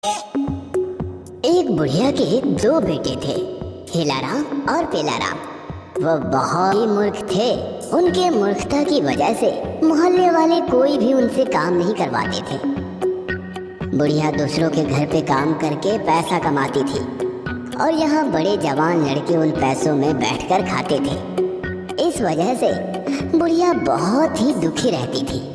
एक बुढ़िया के दो बेटे थे, हेलाराम और पेलाराम। वो बहुत ही मूर्ख थे। उनके मूर्खता की वजह से मोहल्ले वाले कोई भी उनसे काम नहीं करवाते थे। बुढ़िया दूसरों के घर पे काम करके पैसा कमाती थी और यहाँ बड़े जवान लड़के उन पैसों में बैठकर खाते थे। इस वजह से बुढ़िया बहुत ही दुखी रहती थी।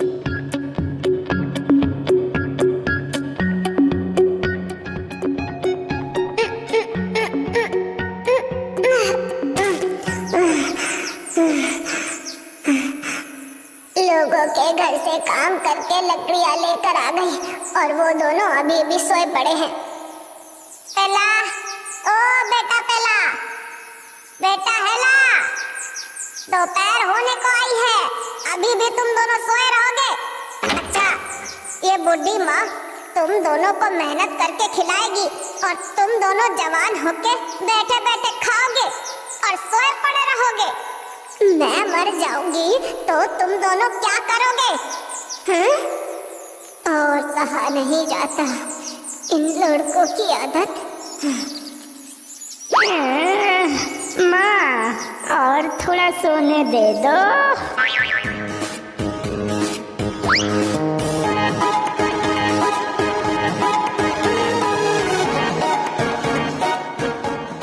लोगों के घर से काम करके लकड़ियां लेकर आ गई और वो दोनों अभी भी सोए पड़े हैं। पेला, ओ बेटा पेला, बेटा हेला, दोपहर होने को आई है, अभी भी तुम दोनों सोए रहोगे? अच्छा, ये बुढ़ी माँ तुम दोनों को मेहनत करके खिलाएगी और तुम दोनों जवान होके बैठे बैठे खाओगे और सोए पड़े रहोगे। मैं मर जाऊंगी तो तुम दोनों क्या करोगे? हैं? और सहा नहीं जाता इन लड़कों की आदत। माँ, और थोड़ा सोने दे दो।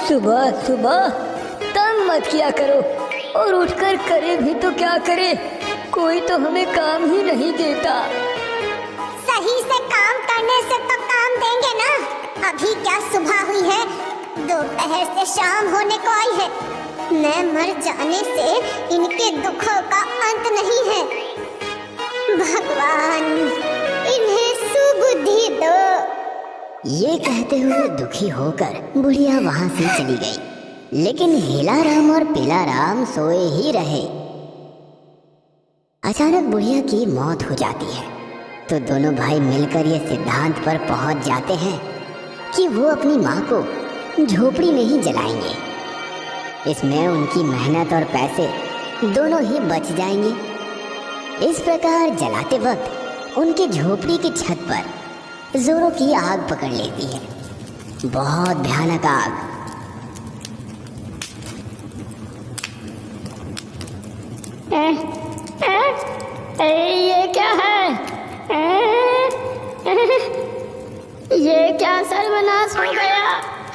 सुबह सुबह तंग मत किया करो, और उठकर करे भी तो क्या करे, कोई तो हमें काम ही नहीं देता। सही से काम करने से तो काम देंगे ना। अभी क्या सुबह हुई है, दोपहर से शाम होने को आई है। मैं मर जाने से इनके दुखों का अंत नहीं है। भगवान इन्हें सुबुद्धि दो। ये कहते हुए दुखी होकर बुढ़िया वहां से चली गई, लेकिन हेलाराम और पेलाराम सोए ही रहे। अचानक बुढ़िया की मौत हो जाती है तो दोनों भाई मिलकर ये सिद्धांत पर पहुंच जाते हैं कि वो अपनी माँ को झोपड़ी में ही जलाएंगे। इसमें उनकी मेहनत और पैसे दोनों ही बच जाएंगे। इस प्रकार जलाते वक्त उनकी झोपड़ी की छत पर जोरों की आग पकड़ लेती है, बहुत भयानक आग। ये क्या है? ये क्या सर्वनाश हो गया?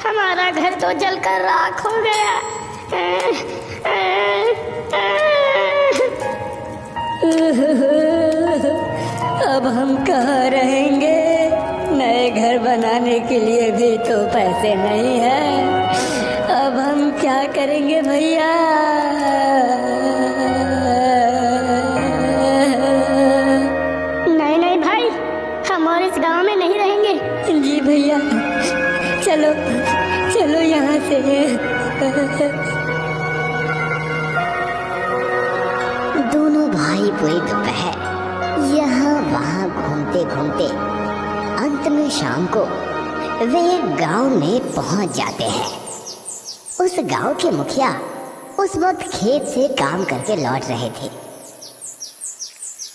हमारा घर तो जलकर राख हो गया। अब हम कहाँ रहेंगे? नए घर बनाने के लिए भी तो पैसे नहीं है। अब हम क्या करेंगे भैया? नहीं नहीं भाई, हम और इस गांव में नहीं रहेंगे। जी भैया, चलो चलो यहाँ से। दोनों भाई पूरी दोपहर यहाँ वहाँ घूमते घूमते अंत में शाम को वे एक गांव में पहुंच जाते हैं। उस गांव के मुखिया उस वक्त खेत से काम करके लौट रहे थे।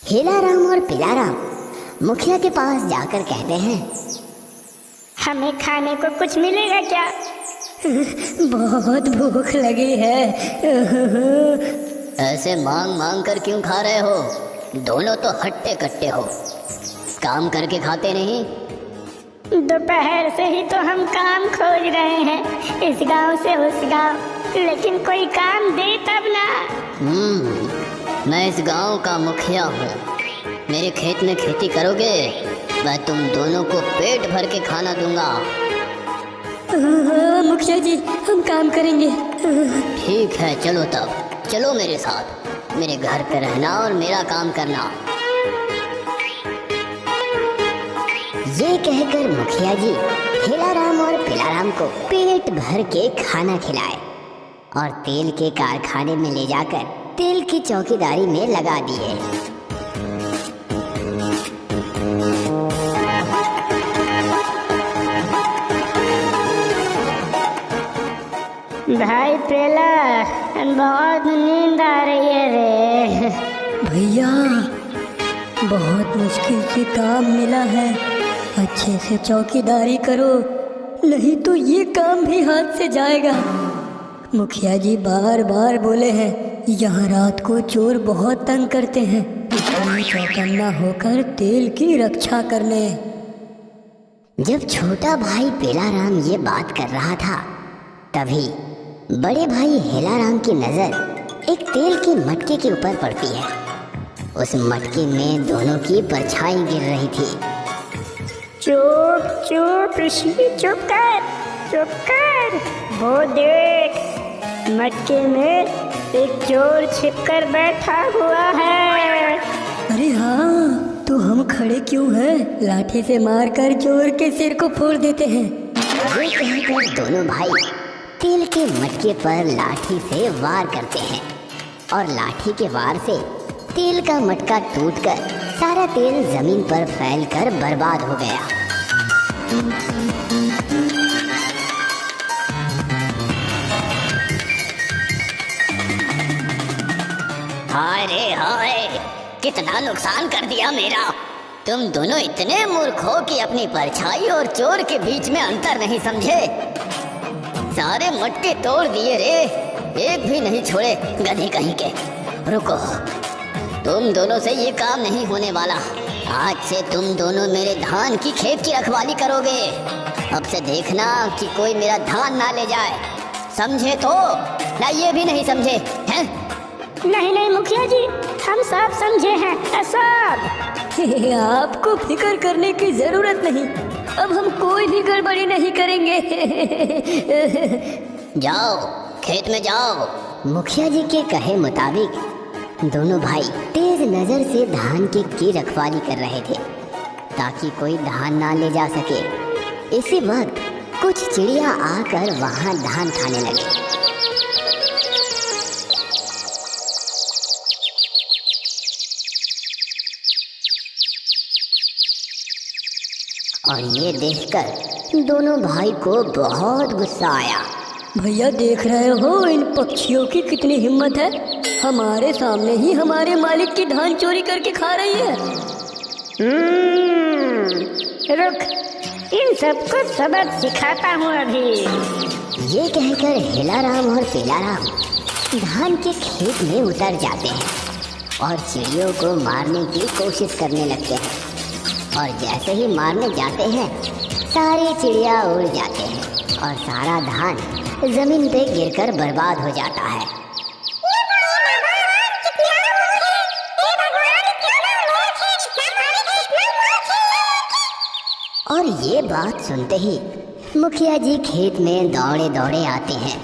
हेलाराम और पेलाराम मुखिया के पास जाकर कहते हैं, हमें खाने को कुछ मिलेगा क्या? बहुत भूख लगी है। ऐसे मांग मांग कर क्यों खा रहे हो? दोनों तो हट्टे कट्टे हो, काम करके खाते नहीं। दोपहर से ही तो हम काम खोज रहे हैं, इस गांव से उस गांव, लेकिन कोई काम दे तब ना। मैं इस गांव का मुखिया हूँ। मेरे खेत में खेती करोगे, मैं तुम दोनों को पेट भर के खाना दूंगा। मुखिया जी, हम काम करेंगे। ठीक है, चलो तब चलो मेरे साथ, मेरे घर पे रहना और मेरा काम करना। ये कहकर मुखिया जी हेलाराम और पेलाराम को पेट भर के खाना खिलाए और तेल के कारखाने में ले जाकर तेल की चौकीदारी में लगा दिए। भाई पेला, बहुत नींद आ रही है रे। भैया, बहुत मुश्किल से काम मिला है, अच्छे से चौकीदारी करो, नहीं तो ये काम भी हाथ से जाएगा। मुखिया जी बार बार बोले हैं, यहाँ रात को चोर बहुत तंग करते हैं, इसलिए चौकन्ना होकर तेल की रक्षा करने। जब छोटा भाई पेलाराम ये बात कर रहा था, तभी बड़े भाई हेलाराम की नजर एक तेल के मटके के ऊपर पड़ती है। उस मटके में दोनों की परछाई गिर रही थी। चुप चुप ऋषि, चुप कर। वो देख, मटके में एक चोर छिपकर बैठा हुआ है। अरे हाँ, तो हम खड़े क्यों हैं? लाठी से मारकर चोर के सिर को फोड़ देते हैं। ये कहकर दोनों भाई तेल के मटके पर लाठी से वार करते हैं और लाठी के वार से तेल का मटका टूटकर सारा तेल जमीन पर फैलकर बर्बाद हो गया। हाय रे हाय, कितना नुकसान कर दिया मेरा। तुम दोनों इतने मूर्ख हो कि अपनी परछाई और चोर के बीच में अंतर नहीं समझे। सारे मटके तोड़ दिए रे, एक भी नहीं छोड़े गधे कहीं के। रुको, तुम दोनों से ये काम नहीं होने वाला। आज से तुम दोनों मेरे धान की खेत की रखवाली करोगे। अब से देखना कि कोई मेरा धान ना ले जाए, समझे तो? ना ये भी नहीं समझे हैं? नहीं मुखिया जी, हम सब समझे हैं सब। आपको फिक्र करने की जरूरत नहीं, अब हम कोई भी गड़बड़ी नहीं करेंगे। जाओ, खेत में जाओ। मुखिया जी के कहे मुताबिक दोनों भाई तेज नजर से धान की रखवाली कर रहे थे ताकि कोई धान ना ले जा सके। इसी वक्त कुछ चिड़िया आकर वहां धान खाने लगे। और ये देखकर दोनों भाई को बहुत गुस्सा आया। भैया देख रहे हो इन पक्षियों की कितनी हिम्मत है, हमारे सामने ही हमारे मालिक की धान चोरी करके खा रही है। रुक, इन सबको सबक सिखाता हूँ अभी। ये कहकर हेलाराम और पेलाराम धान के खेत में उतर जाते हैं और चिड़ियों को मारने की कोशिश करने लगते हैं। और जैसे ही मारने जाते हैं, सारी चिड़िया उड़ जाते हैं और सारा धान जमीन पे गिरकर बर्बाद हो जाता है। और ये बात सुनते ही मुखिया जी खेत में दौड़े दौड़े आते हैं।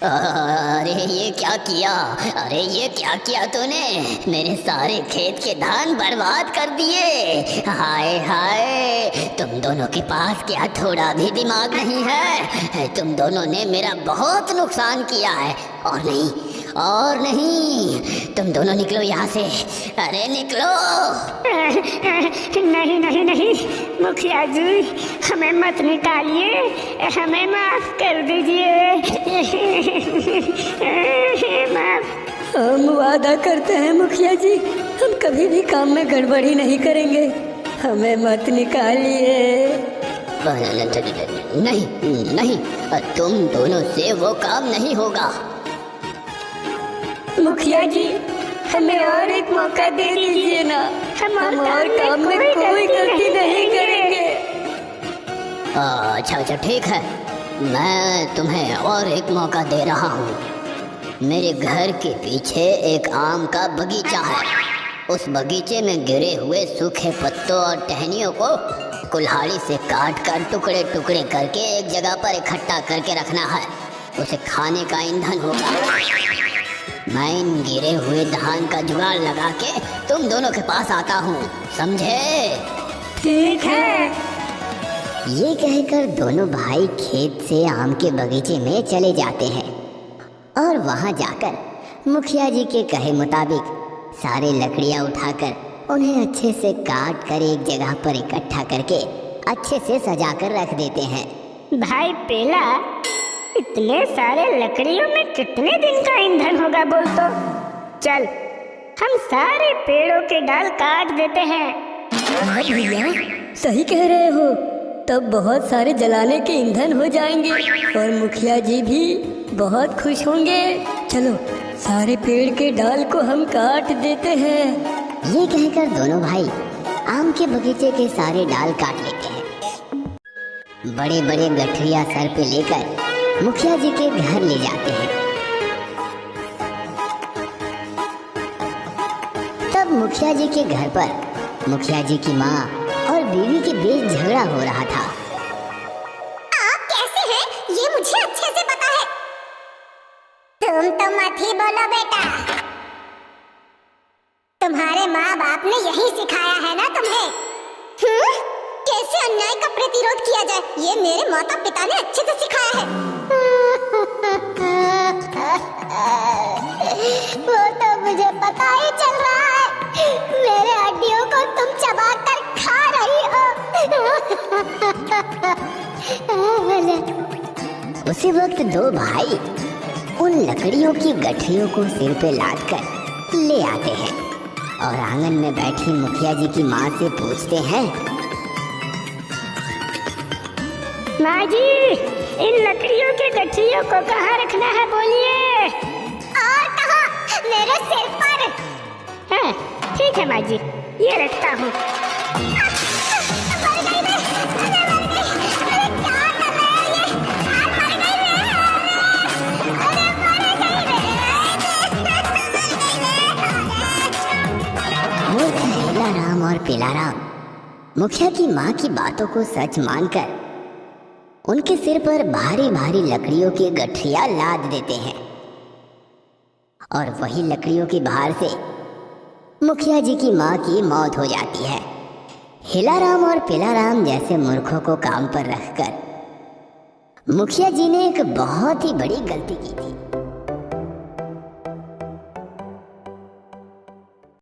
अरे ये क्या किया, अरे ये क्या किया तूने? मेरे सारे खेत के धान बर्बाद कर दिए। हाय हाय, तुम दोनों के पास क्या थोड़ा भी दिमाग नहीं है? तुम दोनों ने मेरा बहुत नुकसान किया है। और नहीं, तुम दोनों निकलो यहाँ से, अरे निकलो। नहीं मुखिया जी, हमें मत निकालिए, हमें माफ कर दीजिए। माफ। हम वादा करते हैं मुखिया जी, हम कभी भी काम में गड़बड़ी नहीं करेंगे, हमें मत निकालिए। नहीं, तुम दोनों से वो काम नहीं होगा। मुखिया जी, हमें और एक मौका दे दीजिए ना, हम और काम में कोई गलती नहीं करेंगे। अच्छा ठीक है, मैं तुम्हें और एक मौका दे रहा हूँ। मेरे घर के पीछे एक आम का बगीचा है। उस बगीचे में गिरे हुए सूखे पत्तों और टहनियों को कुल्हाड़ी से काट कर टुकड़े टुकड़े करके एक जगह पर इकट्ठा करके रखना है। उसे खाने का ईंधन होगा। मैं इन गिरे हुए धान का जुगाड़ लगा के तुम दोनों के पास आता हूँ, समझे? ठीक है। ये कहकर दोनों भाई खेत से आम के बगीचे में चले जाते हैं और वहाँ जाकर मुखिया जी के कहे मुताबिक सारे लकड़ियाँ उठाकर उन्हें अच्छे से काट कर एक जगह पर इकट्ठा करके अच्छे से सजा कर रख देते हैं। भाई पेला, इतने सारे लकड़ियों में कितने दिन का ईंधन होगा बोल तो? चल, हम सारे पेड़ों के डाल काट देते हैं। भैया, सही कह रहे हो, तब बहुत सारे जलाने के ईंधन हो जाएंगे और मुखिया जी भी बहुत खुश होंगे। चलो सारे पेड़ के डाल को हम काट देते हैं। ये कहकर दोनों भाई आम के बगीचे के सारे डाल काट लेते हैं। बड़े बड़े गठरिया सर पे लेकर मुखिया जी के घर ले जाते हैं। तब मुखिया जी के घर पर मुखिया जी की माँ और बीवी के बीच झगड़ा हो रहा था। आप कैसे हैं ये मुझे अच्छे से पता है। तुम तो मत ही बोलो बेटा, तुम्हारे माँ बाप ने यही सिखाया है ना तुम्हें। कैसे अन्याय का प्रतिरोध किया जाए ये मेरे माता पिता ने अच्छे से सिखाया है। वो तो मुझे पता ही चल रहा है, मेरे हड्डियों को तुम चबा कर खा रही हो। उसी वक्त दो भाई उन लकड़ियों की गठरियों को सिर पे लाद कर ले आते हैं और आंगन में बैठी मुखिया जी की माँ से पूछते हैं, माँ जी, इन लकड़ियों के गठरियों को कहाँ रखना है बोलिए। और कहाँ? मेरे सिर पर। हाँ, ठीक है माँ जी, ये रखता हूँ। मूर्ख हीलाराम और पीलाराम मुखिया की माँ की बातों को सच मानकर उनके सिर पर भारी भारी लकड़ियों की गठरियां लाद देते हैं और वही लकड़ियों की भार से मुखिया जी की माँ की मौत हो जाती है। हिलाराम और पिलाराम जैसे मूर्खों को काम पर रखकर मुखिया जी ने एक बहुत ही बड़ी गलती की थी।